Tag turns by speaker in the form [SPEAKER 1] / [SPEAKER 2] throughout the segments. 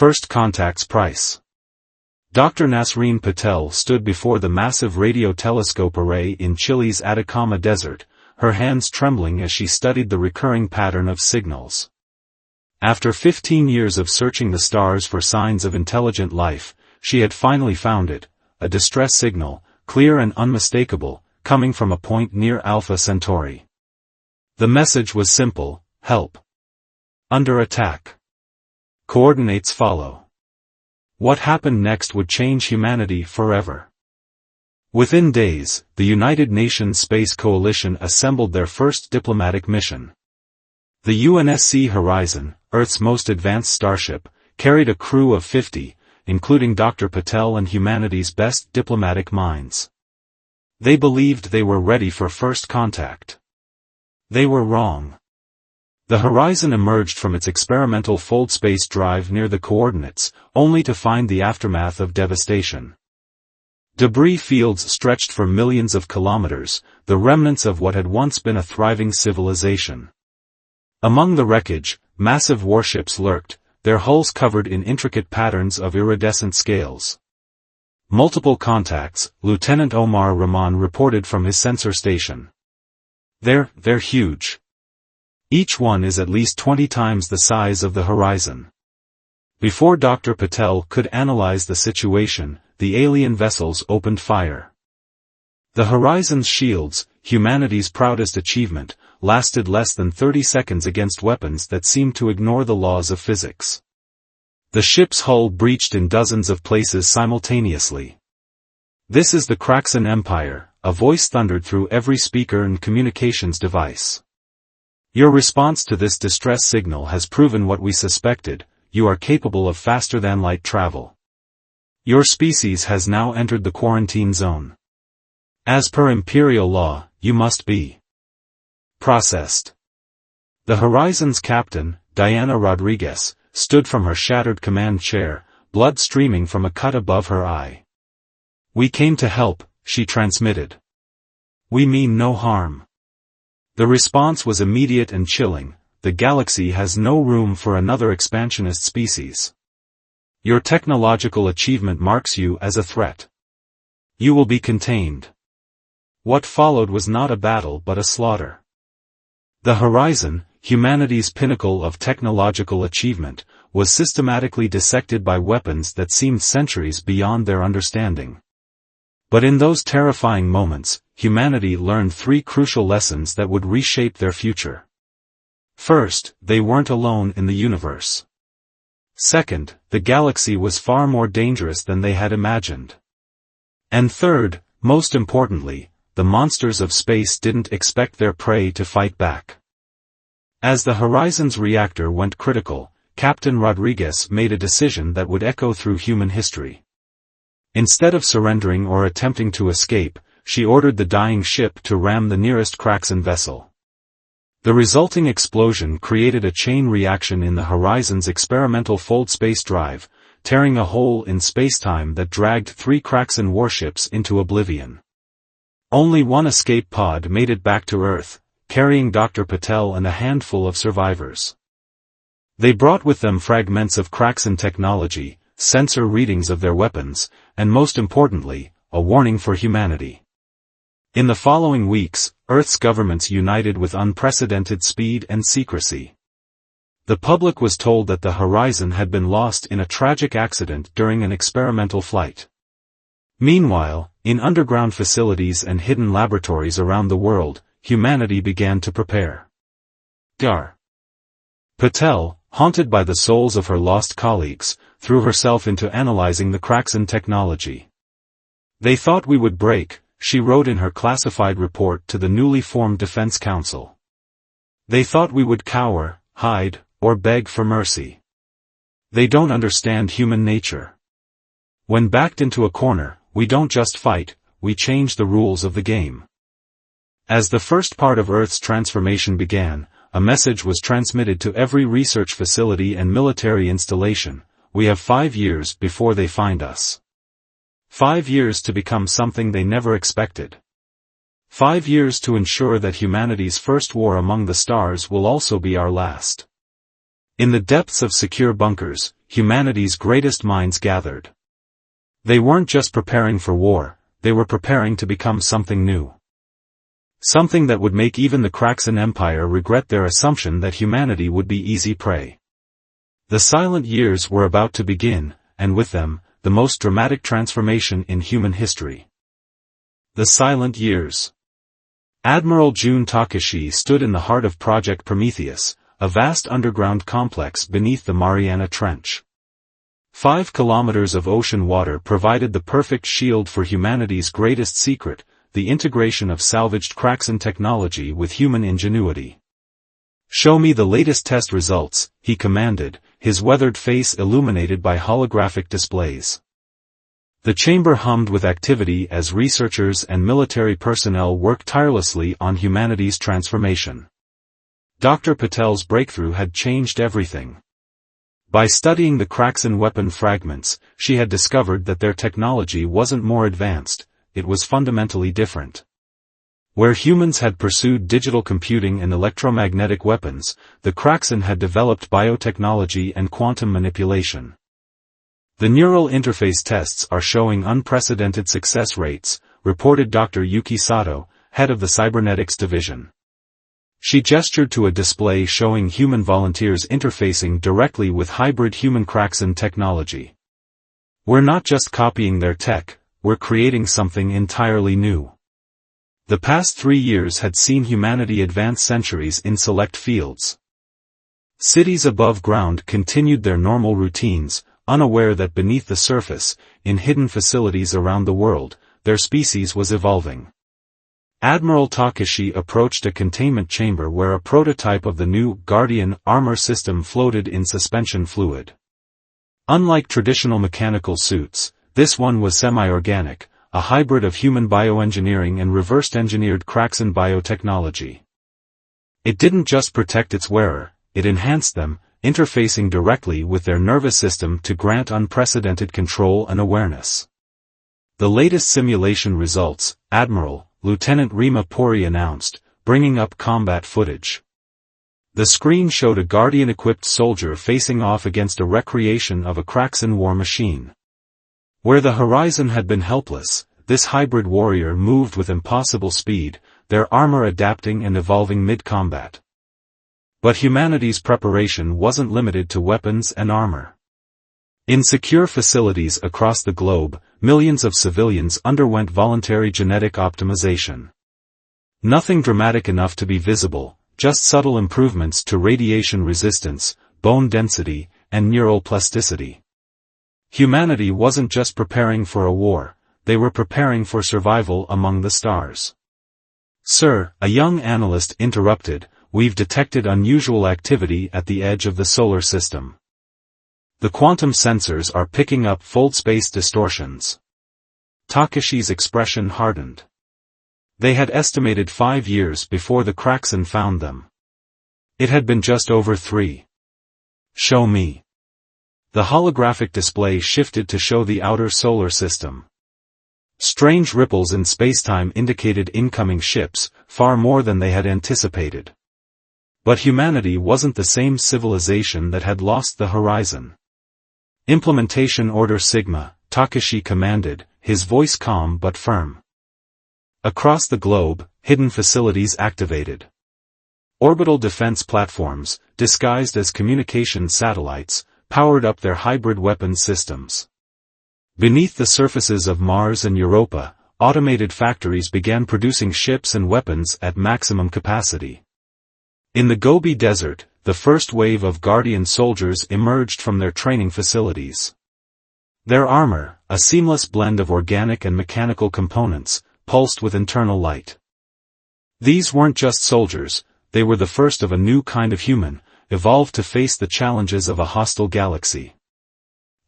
[SPEAKER 1] First Contact's Price. Dr. Nasreen Patel stood before the massive radio telescope array in Chile's Atacama Desert, her hands trembling as she studied the recurring pattern of signals. After 15 years of searching the stars for signs of intelligent life, she had finally found it, a distress signal, clear and unmistakable, coming from a point near Alpha Centauri. The message was simple: help. Under attack. Coordinates follow. What happened next would change humanity forever. Within days, the United Nations Space Coalition assembled their first diplomatic mission. The UNSC Horizon, Earth's most advanced starship, carried a crew of 50, including Dr. Patel and humanity's best diplomatic minds. They believed they were ready for first contact. They were wrong. The Horizon emerged from its experimental fold space drive near the coordinates, only to find the aftermath of devastation. Debris fields stretched for millions of kilometers, the remnants of what had once been a thriving civilization. Among the wreckage, massive warships lurked, their hulls covered in intricate patterns of iridescent scales. Multiple contacts, Lieutenant Omar Rahman reported from his sensor station. They're huge. Each one is at least 20 times the size of the Horizon. Before Dr. Patel could analyze the situation, the alien vessels opened fire. The Horizon's shields, humanity's proudest achievement, lasted less than 30 seconds against weapons that seemed to ignore the laws of physics. The ship's hull breached in dozens of places simultaneously. "This is the Kraxan Empire," a voice thundered through every speaker and communications device. "Your response to this distress signal has proven what we suspected: you are capable of faster-than-light travel. Your species has now entered the quarantine zone. As per Imperial law, you must be processed." The Horizon's captain, Diana Rodriguez, stood from her shattered command chair, blood streaming from a cut above her eye. "We came to help," she transmitted. "We mean no harm." The response was immediate and chilling: the galaxy has no room for another expansionist species. Your technological achievement marks you as a threat. You will be contained. What followed was not a battle but a slaughter. The Horizon, humanity's pinnacle of technological achievement, was systematically dissected by weapons that seemed centuries beyond their understanding. But in those terrifying moments, humanity learned three crucial lessons that would reshape their future. First, they weren't alone in the universe. Second, the galaxy was far more dangerous than they had imagined. And third, most importantly, the monsters of space didn't expect their prey to fight back. As the Horizon's reactor went critical, Captain Rodriguez made a decision that would echo through human history. Instead of surrendering or attempting to escape, she ordered the dying ship to ram the nearest Kraxan vessel. The resulting explosion created a chain reaction in the Horizon's experimental fold space drive, tearing a hole in spacetime that dragged 3 Kraxan warships into oblivion. Only one escape pod made it back to Earth, carrying Dr. Patel and a handful of survivors. They brought with them fragments of Kraxan technology, sensor readings of their weapons, and most importantly, a warning for humanity. In the following weeks, Earth's governments united with unprecedented speed and secrecy. The public was told that the Horizon had been lost in a tragic accident during an experimental flight. Meanwhile, in underground facilities and hidden laboratories around the world, humanity began to prepare. Dr. Patel, haunted by the souls of her lost colleagues, threw herself into analyzing the Kraxan technology. "They thought we would break," she wrote in her classified report to the newly formed Defense Council. "They thought we would cower, hide, or beg for mercy. They don't understand human nature. When backed into a corner, we don't just fight, we change the rules of the game." As the first part of Earth's transformation began, a message was transmitted to every research facility and military installation: we have 5 years before they find us. 5 years to become something they never expected. 5 years to ensure that humanity's first war among the stars will also be our last. In the depths of secure bunkers, humanity's greatest minds gathered. They weren't just preparing for war, they were preparing to become something new. Something that would make even the Kraxan Empire regret their assumption that humanity would be easy prey. The silent years were about to begin, and with them, the most dramatic transformation in human history. The silent years. Admiral Jun Takashi stood in the heart of Project Prometheus, a vast underground complex beneath the Mariana Trench. 5 kilometers of ocean water provided the perfect shield for humanity's greatest secret, the integration of salvaged Kraxan technology with human ingenuity. "Show me the latest test results," he commanded, his weathered face illuminated by holographic displays. The chamber hummed with activity as researchers and military personnel worked tirelessly on humanity's transformation. Dr. Patel's breakthrough had changed everything. By studying the Kraxan weapon fragments, she had discovered that their technology wasn't more advanced, it was fundamentally different. Where humans had pursued digital computing and electromagnetic weapons, the Kraxan had developed biotechnology and quantum manipulation. The neural interface tests are showing unprecedented success rates, reported Dr. Yuki Sato, head of the cybernetics division. She gestured to a display showing human volunteers interfacing directly with hybrid human Kraxan technology. "We're not just copying their tech, we're creating something entirely new." The past 3 years had seen humanity advance centuries in select fields. Cities above ground continued their normal routines, unaware that beneath the surface, in hidden facilities around the world, their species was evolving. Admiral Takashi approached a containment chamber where a prototype of the new Guardian armor system floated in suspension fluid. Unlike traditional mechanical suits, this one was semi-organic, a hybrid of human bioengineering and reversed-engineered Kraxan biotechnology. It didn't just protect its wearer, it enhanced them, interfacing directly with their nervous system to grant unprecedented control and awareness. The latest simulation results, Admiral, Lieutenant Rima Pori announced, bringing up combat footage. The screen showed a Guardian-equipped soldier facing off against a recreation of a Kraxan war machine. Where the horizon had been helpless, this hybrid warrior moved with impossible speed, their armor adapting and evolving mid-combat. But humanity's preparation wasn't limited to weapons and armor. In secure facilities across the globe, millions of civilians underwent voluntary genetic optimization. Nothing dramatic enough to be visible, just subtle improvements to radiation resistance, bone density, and neural plasticity. Humanity wasn't just preparing for a war, they were preparing for survival among the stars. "Sir," a young analyst interrupted, "we've detected unusual activity at the edge of the solar system. The quantum sensors are picking up fold-space distortions." Takashi's expression hardened. They had estimated 5 years before the Kraxan found them. It had been just over 3. "Show me." The holographic display shifted to show the outer solar system. Strange ripples in spacetime indicated incoming ships, far more than they had anticipated. But humanity wasn't the same civilization that had lost the horizon. "Implementation Order Sigma," Takashi commanded, his voice calm but firm. Across the globe, hidden facilities activated. Orbital defense platforms, disguised as communication satellites, powered up their hybrid weapons systems. Beneath the surfaces of Mars and Europa, automated factories began producing ships and weapons at maximum capacity. In the Gobi Desert, the first wave of Guardian soldiers emerged from their training facilities. Their armor, a seamless blend of organic and mechanical components, pulsed with internal light. These weren't just soldiers, they were the first of a new kind of human, evolved to face the challenges of a hostile galaxy.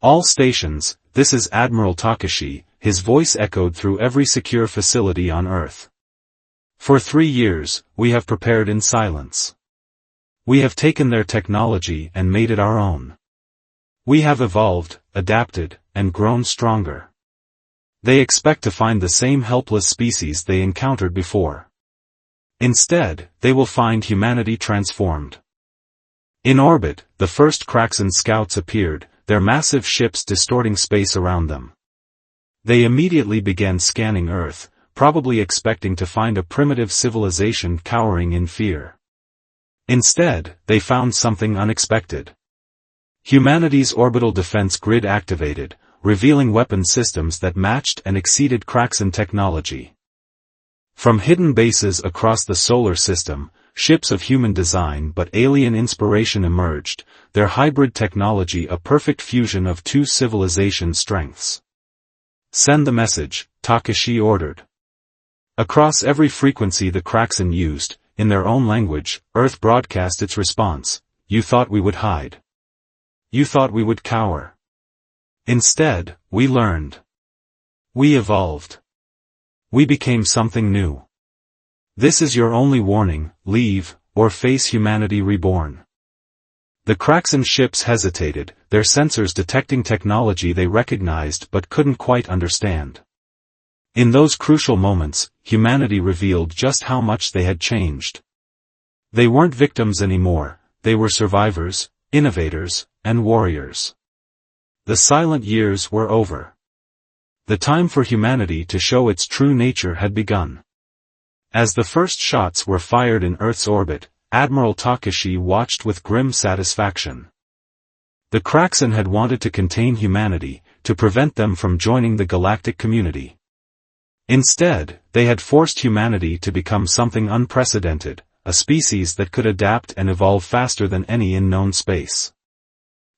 [SPEAKER 1] "All stations, this is Admiral Takashi," his voice echoed through every secure facility on Earth. "For 3 years, we have prepared in silence. We have taken their technology and made it our own. We have evolved, adapted, and grown stronger. They expect to find the same helpless species they encountered before. Instead, they will find humanity transformed. In orbit, the first Kraxan scouts appeared, their massive ships distorting space around them. They immediately began scanning Earth, probably expecting to find a primitive civilization cowering in fear. Instead, they found something unexpected. Humanity's orbital defense grid activated, revealing weapon systems that matched and exceeded Kraxan technology. From hidden bases across the solar system, ships of human design but alien inspiration emerged, their hybrid technology a perfect fusion of two civilization strengths. "Send the message," Takashi ordered. Across every frequency the Kraxan used, in their own language, Earth broadcast its response: "You thought we would hide. You thought we would cower. Instead, we learned. We evolved. We became something new. This is your only warning, leave, or face humanity reborn." The Kraxan ships hesitated, their sensors detecting technology they recognized but couldn't quite understand. In those crucial moments, humanity revealed just how much they had changed. They weren't victims anymore, they were survivors, innovators, and warriors. The silent years were over. The time for humanity to show its true nature had begun. As the first shots were fired in Earth's orbit, Admiral Takashi watched with grim satisfaction. The Kraxan had wanted to contain humanity, to prevent them from joining the galactic community. Instead, they had forced humanity to become something unprecedented, a species that could adapt and evolve faster than any in known space.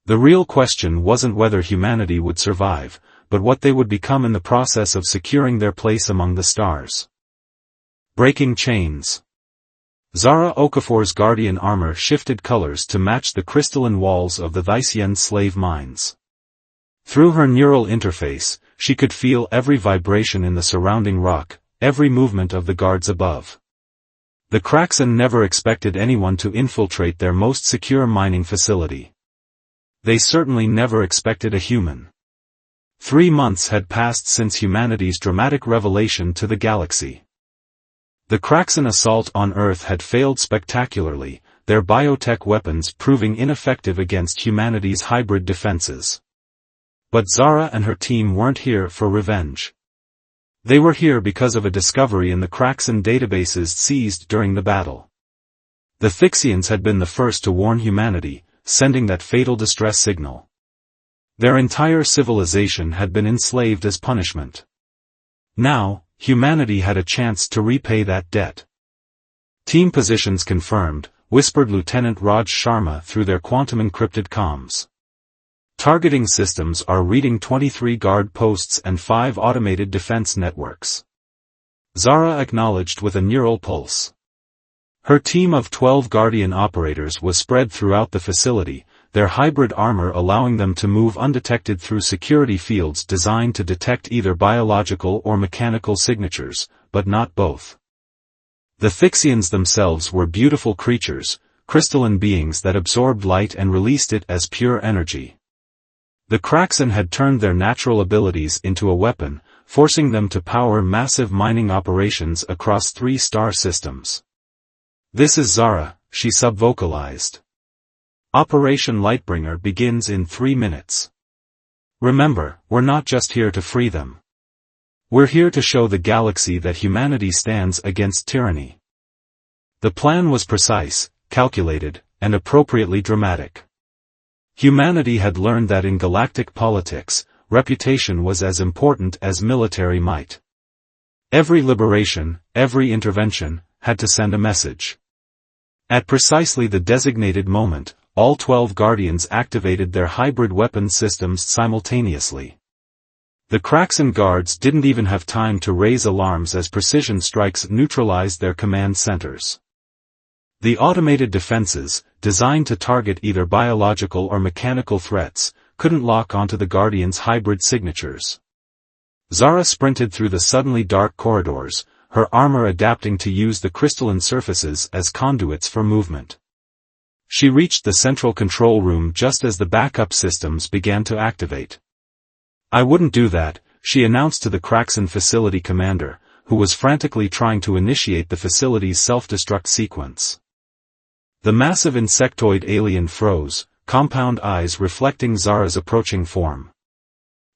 [SPEAKER 1] The real question wasn't whether humanity would survive, but what they would become in the process of securing their place among the stars. Breaking chains. Zara Okafor's guardian armor shifted colors to match the crystalline walls of the Thysian slave mines. Through her neural interface, she could feel every vibration in the surrounding rock, every movement of the guards above. The Kraxan never expected anyone to infiltrate their most secure mining facility. They certainly never expected a human. 3 months had passed since humanity's dramatic revelation to the galaxy. The Kraxan assault on Earth had failed spectacularly, their biotech weapons proving ineffective against humanity's hybrid defenses. But Zara and her team weren't here for revenge. They were here because of a discovery in the Kraxan databases seized during the battle. The Thixians had been the first to warn humanity, sending that fatal distress signal. Their entire civilization had been enslaved as punishment. Now, humanity had a chance to repay that debt. "Team positions confirmed," whispered Lieutenant Raj Sharma through their quantum-encrypted comms. "Targeting systems are reading 23 guard posts and 5 automated defense networks." Zara acknowledged with a neural pulse. Her team of 12 Guardian operators was spread throughout the facility, their hybrid armor allowing them to move undetected through security fields designed to detect either biological or mechanical signatures, but not both. The Thixians themselves were beautiful creatures, crystalline beings that absorbed light and released it as pure energy. The Kraxan had turned their natural abilities into a weapon, forcing them to power massive mining operations across 3 star systems. "This is Zara," she subvocalized. "Operation Lightbringer begins in 3 minutes. Remember, we're not just here to free them. We're here to show the galaxy that humanity stands against tyranny." The plan was precise, calculated, and appropriately dramatic. Humanity had learned that in galactic politics, reputation was as important as military might. Every liberation, every intervention, had to send a message. At precisely the designated moment, all 12 Guardians activated their hybrid weapon systems simultaneously. The Kraxan guards didn't even have time to raise alarms as precision strikes neutralized their command centers. The automated defenses, designed to target either biological or mechanical threats, couldn't lock onto the Guardians' hybrid signatures. Zara sprinted through the suddenly dark corridors, her armor adapting to use the crystalline surfaces as conduits for movement. She reached the central control room just as the backup systems began to activate. "I wouldn't do that," she announced to the Kraxan facility commander, who was frantically trying to initiate the facility's self-destruct sequence. The massive insectoid alien froze, compound eyes reflecting Zara's approaching form.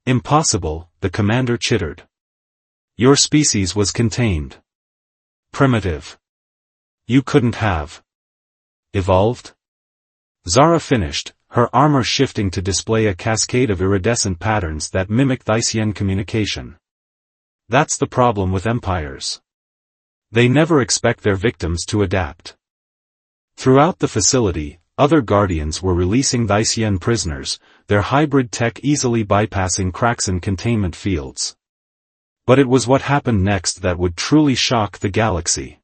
[SPEAKER 1] Impossible, the commander chittered. Your species was contained. Primitive. You couldn't have evolved? Zara finished, her armor shifting to display a cascade of iridescent patterns that mimic Thysian communication. That's the problem with empires. They never expect their victims to adapt. Throughout the facility, other Guardians were releasing Thysian prisoners, their hybrid tech easily bypassing Kraxan containment fields. But it was what happened next that would truly shock the galaxy.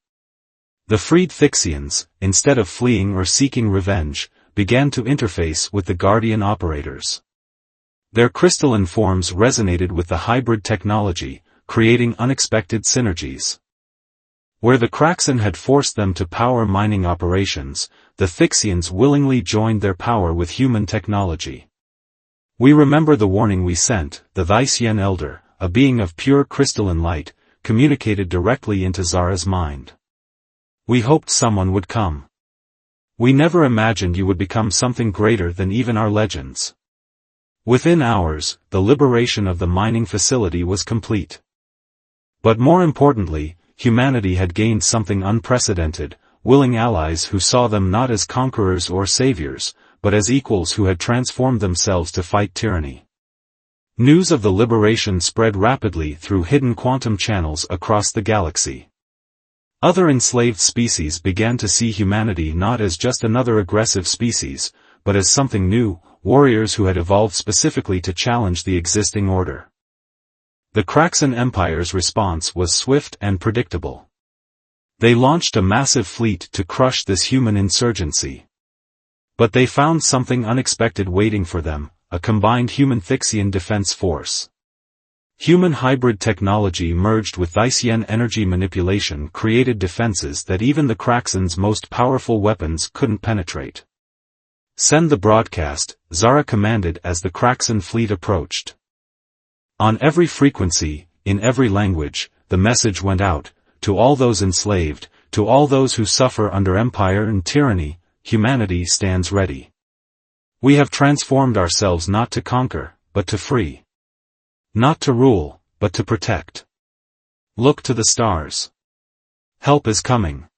[SPEAKER 1] The freed Thixians, instead of fleeing or seeking revenge, began to interface with the Guardian operators. Their crystalline forms resonated with the hybrid technology, creating unexpected synergies. Where the Kraxan had forced them to power mining operations, the Thixians willingly joined their power with human technology. We remember the warning we sent, the Thysian Elder, a being of pure crystalline light, communicated directly into Zara's mind. We hoped someone would come. We never imagined you would become something greater than even our legends. Within hours, the liberation of the mining facility was complete. But more importantly, humanity had gained something unprecedented, willing allies who saw them not as conquerors or saviors, but as equals who had transformed themselves to fight tyranny. News of the liberation spread rapidly through hidden quantum channels across the galaxy. Other enslaved species began to see humanity not as just another aggressive species, but as something new, warriors who had evolved specifically to challenge the existing order. The Kraxan Empire's response was swift and predictable. They launched a massive fleet to crush this human insurgency. But they found something unexpected waiting for them, a combined human-Thixian defense force. Human hybrid technology merged with Thysian energy manipulation created defenses that even the Kraxan's most powerful weapons couldn't penetrate. Send the broadcast, Zara commanded as the Kraxan fleet approached. On every frequency, in every language, the message went out, to all those enslaved, to all those who suffer under empire and tyranny, humanity stands ready. We have transformed ourselves not to conquer, but to free. Not to rule, but to protect. Look to the stars. Help is coming.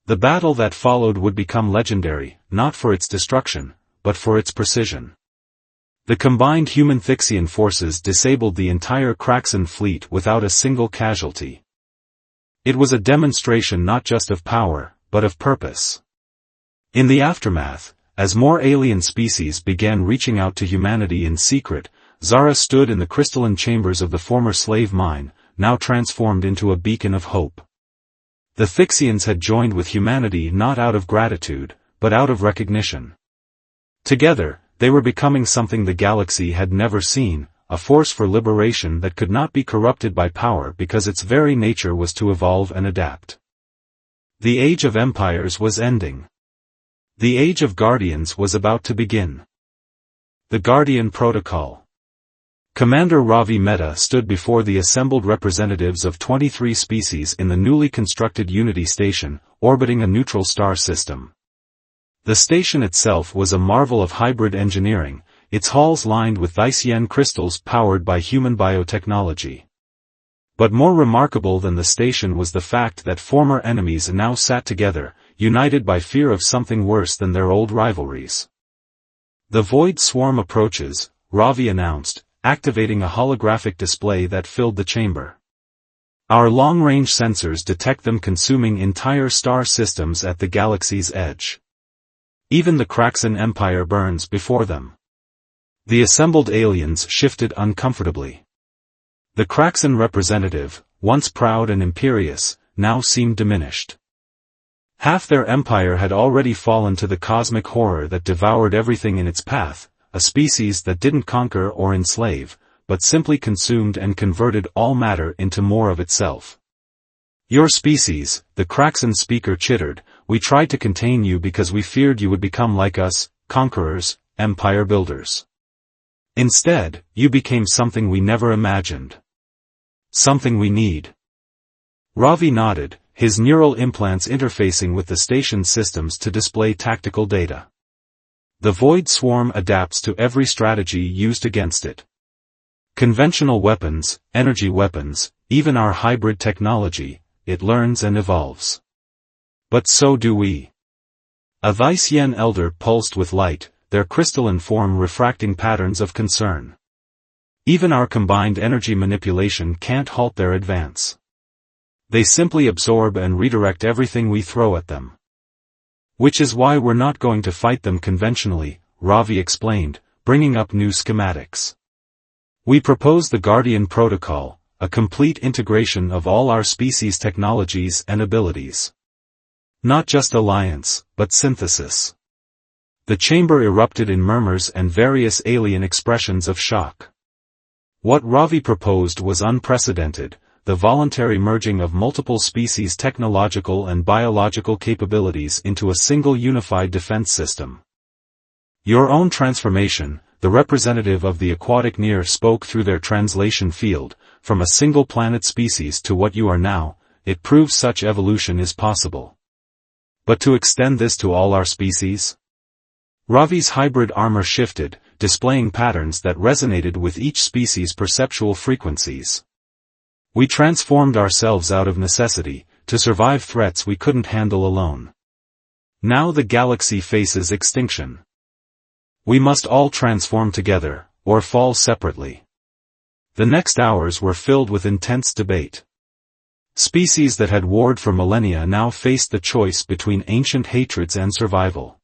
[SPEAKER 1] The battle that followed would become legendary, not for its destruction, but for its precision. The combined human-Thixian forces disabled the entire Kraxan fleet without a single casualty. It was a demonstration not just of power, but of purpose. In the aftermath, as more alien species began reaching out to humanity in secret, Zara stood in the crystalline chambers of the former slave mine, now transformed into a beacon of hope. The Thixians had joined with humanity not out of gratitude, but out of recognition. Together, they were becoming something the galaxy had never seen, a force for liberation that could not be corrupted by power because its very nature was to evolve and adapt. The Age of Empires was ending. The Age of Guardians was about to begin. The Guardian Protocol. Commander Ravi Mehta stood before the assembled representatives of 23 species in the newly constructed Unity Station, orbiting a neutral star system. The station itself was a marvel of hybrid engineering, its halls lined with Thysian crystals powered by human biotechnology. But more remarkable than the station was the fact that former enemies now sat together, united by fear of something worse than their old rivalries. The Void Swarm approaches, Ravi announced, activating a holographic display that filled the chamber. Our long-range sensors detect them consuming entire star systems at the galaxy's edge. Even the Kraxan Empire burns before them. The assembled aliens shifted uncomfortably. The Kraxan representative, once proud and imperious, now seemed diminished. Half their empire had already fallen to the cosmic horror that devoured everything in its path, a species that didn't conquer or enslave, but simply consumed and converted all matter into more of itself. Your species, the Kraxan speaker chittered, we tried to contain you because we feared you would become like us, conquerors, empire builders. Instead, you became something we never imagined. Something we need. Ravi nodded, his neural implants interfacing with the station's systems to display tactical data. The Void Swarm adapts to every strategy used against it. Conventional weapons, energy weapons, even our hybrid technology, it learns and evolves. But so do we. A Vice-Yen elder pulsed with light, their crystalline form refracting patterns of concern. Even our combined energy manipulation can't halt their advance. They simply absorb and redirect everything we throw at them. Which is why we're not going to fight them conventionally, Ravi explained, bringing up new schematics. We propose the Guardian Protocol, a complete integration of all our species' technologies and abilities. Not just alliance, but synthesis. The chamber erupted in murmurs and various alien expressions of shock. What Ravi proposed was unprecedented, the voluntary merging of multiple species' technological and biological capabilities into a single unified defense system. Your own transformation, the representative of the aquatic Nier spoke through their translation field, from a single planet species to what you are now, it proves such evolution is possible. But to extend this to all our species? Ravi's hybrid armor shifted, displaying patterns that resonated with each species' perceptual frequencies. We transformed ourselves out of necessity, to survive threats we couldn't handle alone. Now the galaxy faces extinction. We must all transform together, or fall separately. The next hours were filled with intense debate. Species that had warred for millennia now faced the choice between ancient hatreds and survival.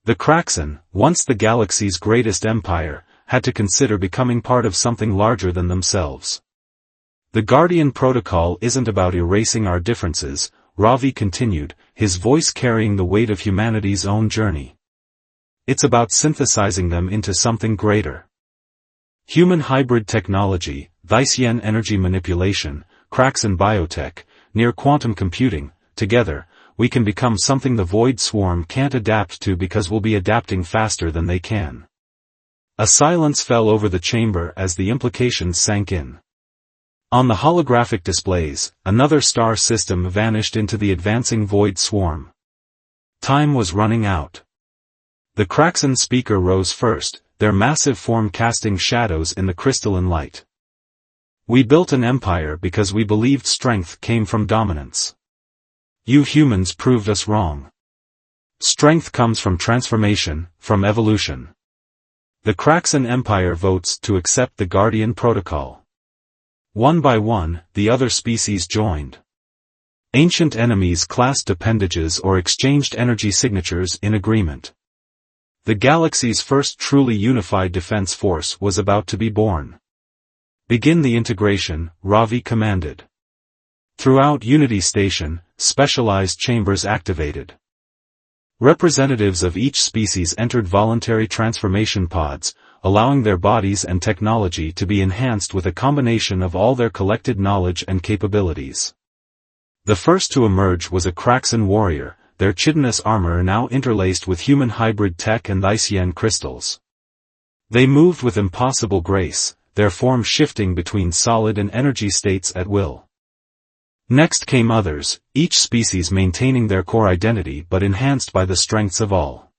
[SPEAKER 1] The Kraxan, once the galaxy's greatest empire, had to consider becoming part of something larger than themselves. The Guardian Protocol isn't about erasing our differences, Ravi continued, his voice carrying the weight of humanity's own journey. It's about synthesizing them into something greater. Human hybrid technology, Vice-Yen energy manipulation, Kraxan biotech, near quantum computing, together, we can become something the Void Swarm can't adapt to because we'll be adapting faster than they can. A silence fell over the chamber as the implications sank in. On the holographic displays, another star system vanished into the advancing Void Swarm. Time was running out. The Kraxan speaker rose first, their massive form casting shadows in the crystalline light. We built an empire because we believed strength came from dominance. You humans proved us wrong. Strength comes from transformation, from evolution. The Kraxan Empire votes to accept the Guardian Protocol. One by one, the other species joined. Ancient enemies clasped appendages or exchanged energy signatures in agreement. The galaxy's first truly unified defense force was about to be born. Begin the integration, Ravi commanded. Throughout Unity Station, specialized chambers activated. Representatives of each species entered voluntary transformation pods, allowing their bodies and technology to be enhanced with a combination of all their collected knowledge and capabilities. The first to emerge was a Kraxan warrior, their chitinous armor now interlaced with human hybrid tech and Vice-Yen crystals. They moved with impossible grace, their form shifting between solid and energy states at will. Next came others, each species maintaining their core identity but enhanced by the strengths of all.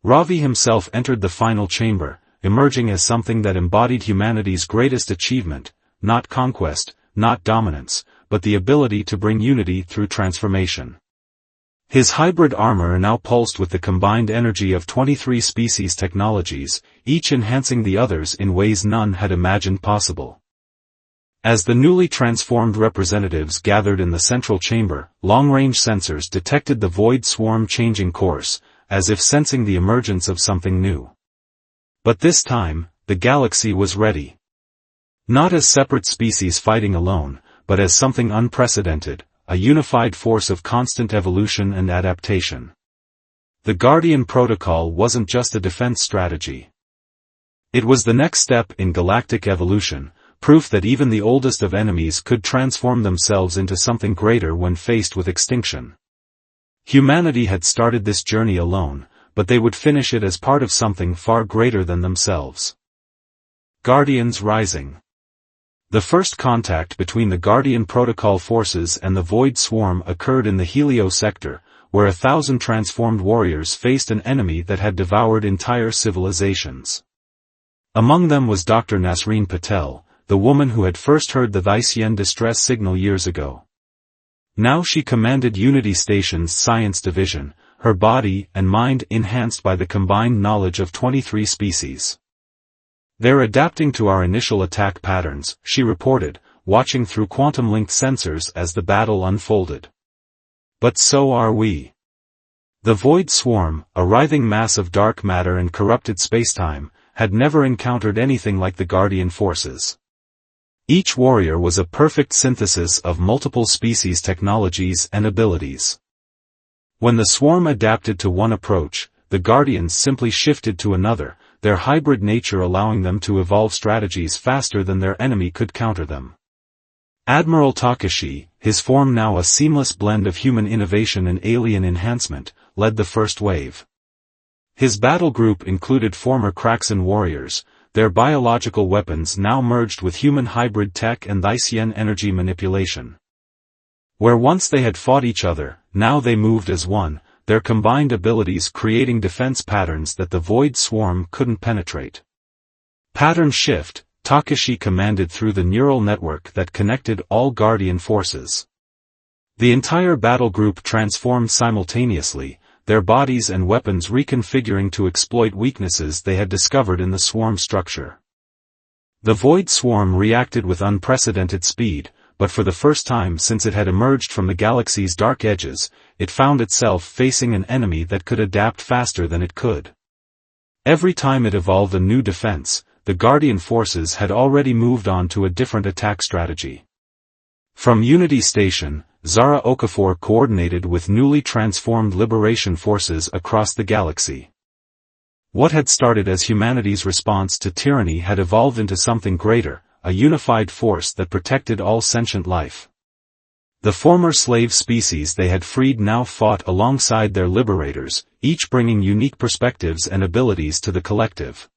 [SPEAKER 1] Ravi himself entered the final chamber, emerging as something that embodied humanity's greatest achievement, not conquest, not dominance, but the ability to bring unity through transformation. His hybrid armor now pulsed with the combined energy of 23 species technologies, each enhancing the others in ways none had imagined possible. As the newly transformed representatives gathered in the central chamber, long-range sensors detected the Void Swarm changing course, as if sensing the emergence of something new. But this time, the galaxy was ready. Not as separate species fighting alone, but as something unprecedented, a unified force of constant evolution and adaptation. The Guardian Protocol wasn't just a defense strategy. It was the next step in galactic evolution, proof that even the oldest of enemies could transform themselves into something greater when faced with extinction. Humanity had started this journey alone, but they would finish it as part of something far greater than themselves. Guardians rising. The first contact between the Guardian Protocol forces and the Void Swarm occurred in the Helio sector, where 1,000 transformed warriors faced an enemy that had devoured entire civilizations. Among them was Dr. Nasreen Patel, the woman who had first heard the Thysian distress signal years ago. Now she commanded Unity Station's science division, her body and mind enhanced by the combined knowledge of 23 species. "They're adapting to our initial attack patterns," she reported, watching through quantum-linked sensors as the battle unfolded. "But so are we." The Void Swarm, a writhing mass of dark matter and corrupted spacetime, had never encountered anything like the Guardian forces. Each warrior was a perfect synthesis of multiple species' technologies and abilities. When the swarm adapted to one approach, the Guardians simply shifted to another, their hybrid nature allowing them to evolve strategies faster than their enemy could counter them. Admiral Takashi, his form now a seamless blend of human innovation and alien enhancement, led the first wave. His battle group included former Kraxan warriors, their biological weapons now merged with human hybrid tech and Thysian energy manipulation. Where once they had fought each other, now they moved as one, their combined abilities creating defense patterns that the Void Swarm couldn't penetrate. Pattern shift, Takashi commanded through the neural network that connected all Guardian forces. The entire battle group transformed simultaneously, their bodies and weapons reconfiguring to exploit weaknesses they had discovered in the swarm structure. The Void Swarm reacted with unprecedented speed, but for the first time since it had emerged from the galaxy's dark edges, it found itself facing an enemy that could adapt faster than it could. Every time it evolved a new defense, the Guardian forces had already moved on to a different attack strategy. From Unity Station, Zara Okafor coordinated with newly transformed liberation forces across the galaxy. What had started as humanity's response to tyranny had evolved into something greater, a unified force that protected all sentient life. The former slave species they had freed now fought alongside their liberators, each bringing unique perspectives and abilities to the collective.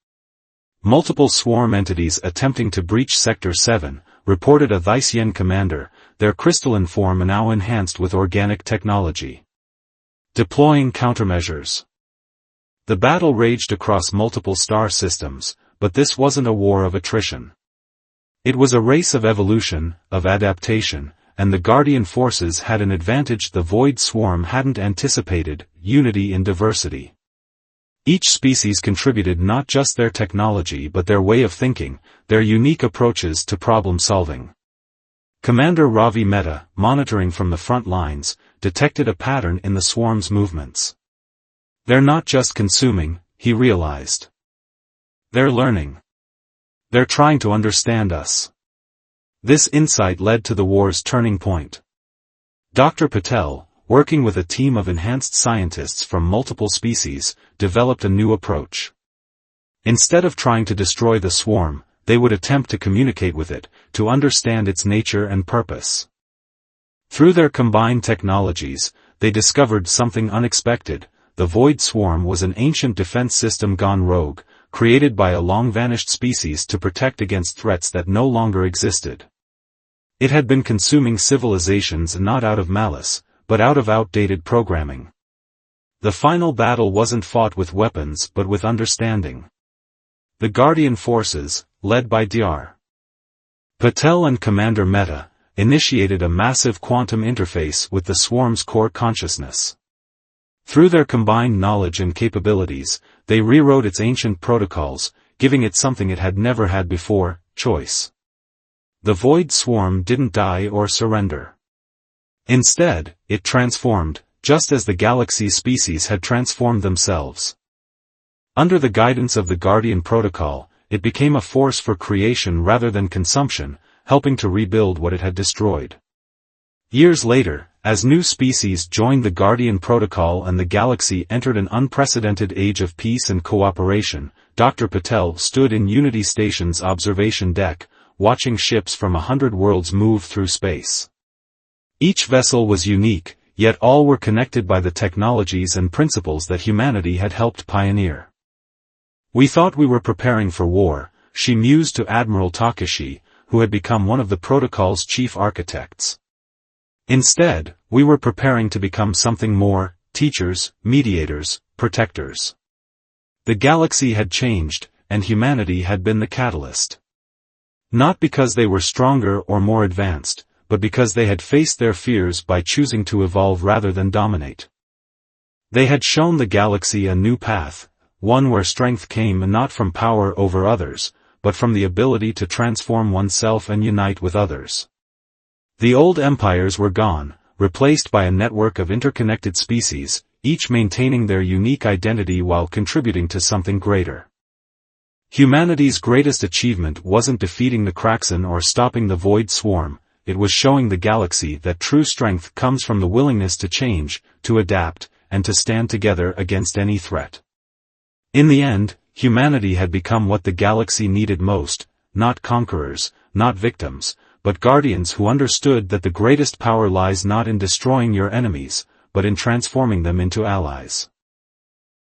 [SPEAKER 1] Multiple swarm entities attempting to breach Sector 7, reported a Thysian commander, their crystalline form now enhanced with organic technology. Deploying countermeasures. The battle raged across multiple star systems, but this wasn't a war of attrition. It was a race of evolution, of adaptation, and the Guardian forces had an advantage the Void Swarm hadn't anticipated: unity in diversity. Each species contributed not just their technology but their way of thinking, their unique approaches to problem-solving. Commander Ravi Mehta, monitoring from the front lines, detected a pattern in the swarm's movements. They're not just consuming, he realized. They're learning. They're trying to understand us. This insight led to the war's turning point. Dr. Patel, working with a team of enhanced scientists from multiple species, developed a new approach. Instead of trying to destroy the swarm, they would attempt to communicate with it, to understand its nature and purpose. Through their combined technologies, they discovered something unexpected: the Void Swarm was an ancient defense system gone rogue, created by a long-vanished species to protect against threats that no longer existed. It had been consuming civilizations not out of malice, but out of outdated programming. The final battle wasn't fought with weapons but with understanding. The Guardian forces, led by Dr. Patel and Commander Mehta, initiated a massive quantum interface with the swarm's core consciousness. Through their combined knowledge and capabilities, they rewrote its ancient protocols, giving it something it had never had before: choice. The Void Swarm didn't die or surrender. Instead, it transformed, just as the galaxy's species had transformed themselves. Under the guidance of the Guardian Protocol, it became a force for creation rather than consumption, helping to rebuild what it had destroyed. Years later, as new species joined the Guardian Protocol and the galaxy entered an unprecedented age of peace and cooperation, Dr. Patel stood in Unity Station's observation deck, watching ships from 100 worlds move through space. Each vessel was unique, yet all were connected by the technologies and principles that humanity had helped pioneer. "We thought we were preparing for war," she mused to Admiral Takashi, who had become one of the protocol's chief architects. Instead, we were preparing to become something more: teachers, mediators, protectors. The galaxy had changed, and humanity had been the catalyst. Not because they were stronger or more advanced, but because they had faced their fears by choosing to evolve rather than dominate. They had shown the galaxy a new path, one where strength came not from power over others, but from the ability to transform oneself and unite with others. The old empires were gone, replaced by a network of interconnected species, each maintaining their unique identity while contributing to something greater. Humanity's greatest achievement wasn't defeating the Kraxan or stopping the Void Swarm, it was showing the galaxy that true strength comes from the willingness to change, to adapt, and to stand together against any threat. In the end, humanity had become what the galaxy needed most: not conquerors, not victims, but guardians who understood that the greatest power lies not in destroying your enemies, but in transforming them into allies.